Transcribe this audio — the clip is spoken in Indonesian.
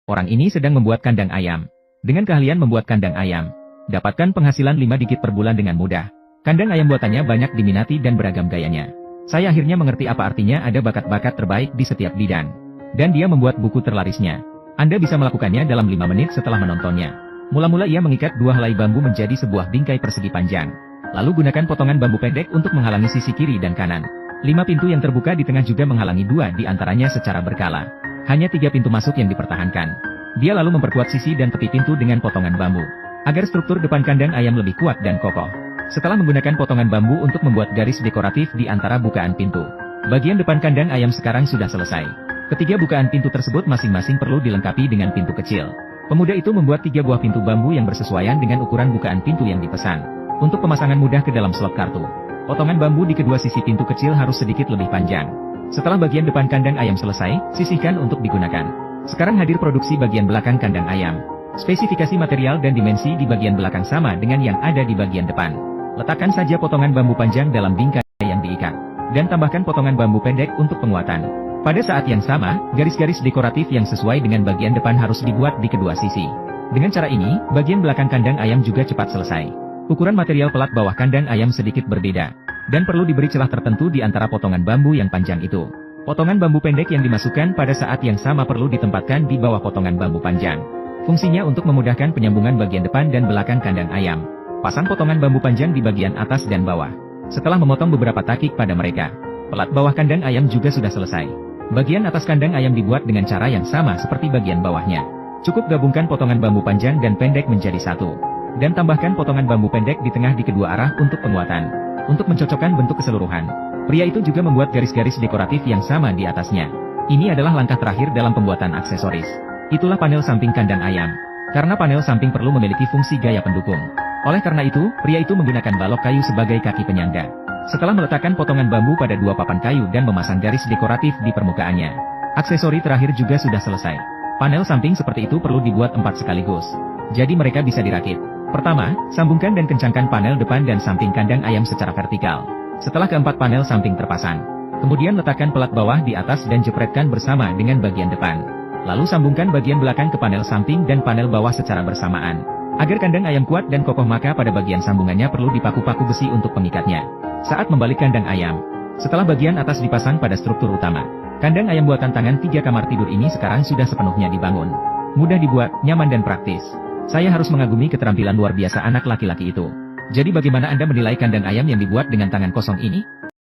Orang ini sedang membuat kandang ayam. Dengan keahlian membuat kandang ayam, dapatkan penghasilan 5 digit per bulan dengan mudah. Kandang ayam buatannya banyak diminati dan beragam gayanya. Saya akhirnya mengerti apa artinya ada bakat-bakat terbaik di setiap bidang. Dan dia membuat buku terlarisnya. Anda bisa melakukannya dalam 5 menit setelah menontonnya. Mula-mula ia mengikat 2 helai bambu menjadi sebuah bingkai persegi panjang. Lalu gunakan potongan bambu pendek untuk menghalangi sisi kiri dan kanan. 5 pintu yang terbuka di tengah juga menghalangi 2 di antaranya secara berkala. Hanya 3 pintu masuk yang dipertahankan. Dia lalu memperkuat sisi dan tepi pintu dengan potongan bambu, agar struktur depan kandang ayam lebih kuat dan kokoh. Setelah menggunakan potongan bambu untuk membuat garis dekoratif di antara bukaan pintu, bagian depan kandang ayam sekarang sudah selesai. Ketiga bukaan pintu tersebut masing-masing perlu dilengkapi dengan pintu kecil. Pemuda itu membuat 3 buah pintu bambu yang bersesuaian dengan ukuran bukaan pintu yang dipesan. Untuk pemasangan mudah ke dalam slot kartu, potongan bambu di kedua sisi pintu kecil harus sedikit lebih panjang. Setelah bagian depan kandang ayam selesai, sisihkan untuk digunakan. Sekarang hadir produksi bagian belakang kandang ayam. Spesifikasi material dan dimensi di bagian belakang sama dengan yang ada di bagian depan. Letakkan saja potongan bambu panjang dalam bingkai yang diikat, dan tambahkan potongan bambu pendek untuk penguatan. Pada saat yang sama, garis-garis dekoratif yang sesuai dengan bagian depan harus dibuat di kedua sisi. Dengan cara ini, bagian belakang kandang ayam juga cepat selesai. Ukuran material pelat bawah kandang ayam sedikit berbeda, dan perlu diberi celah tertentu di antara potongan bambu yang panjang itu. Potongan bambu pendek yang dimasukkan pada saat yang sama perlu ditempatkan di bawah potongan bambu panjang. Fungsinya untuk memudahkan penyambungan bagian depan dan belakang kandang ayam. Pasang potongan bambu panjang di bagian atas dan bawah. Setelah memotong beberapa takik pada mereka, pelat bawah kandang ayam juga sudah selesai. Bagian atas kandang ayam dibuat dengan cara yang sama seperti bagian bawahnya. Cukup gabungkan potongan bambu panjang dan pendek menjadi satu. Dan tambahkan potongan bambu pendek di tengah di kedua arah untuk penguatan. Untuk mencocokkan bentuk keseluruhan, pria itu juga membuat garis-garis dekoratif yang sama di atasnya. Ini adalah langkah terakhir dalam pembuatan aksesoris. Itulah panel samping kandang ayam. Karena panel samping perlu memiliki fungsi gaya pendukung. Oleh karena itu, pria itu menggunakan balok kayu sebagai kaki penyangga. Setelah meletakkan potongan bambu pada 2 papan kayu dan memasang garis dekoratif di permukaannya, aksesori terakhir juga sudah selesai. Panel samping seperti itu perlu dibuat 4 sekaligus. Jadi mereka bisa dirakit. Pertama, sambungkan dan kencangkan panel depan dan samping kandang ayam secara vertikal. Setelah keempat panel samping terpasang, kemudian letakkan pelat bawah di atas dan jepretkan bersama dengan bagian depan. Lalu sambungkan bagian belakang ke panel samping dan panel bawah secara bersamaan. Agar kandang ayam kuat dan kokoh maka pada bagian sambungannya perlu dipaku-paku besi untuk pengikatnya. Saat membalik kandang ayam, setelah bagian atas dipasang pada struktur utama, kandang ayam buatan tangan 3 kamar tidur ini sekarang sudah sepenuhnya dibangun. Mudah dibuat, nyaman dan praktis. Saya harus mengagumi keterampilan luar biasa anak laki-laki itu. Jadi bagaimana Anda menilai kandang ayam yang dibuat dengan tangan kosong ini?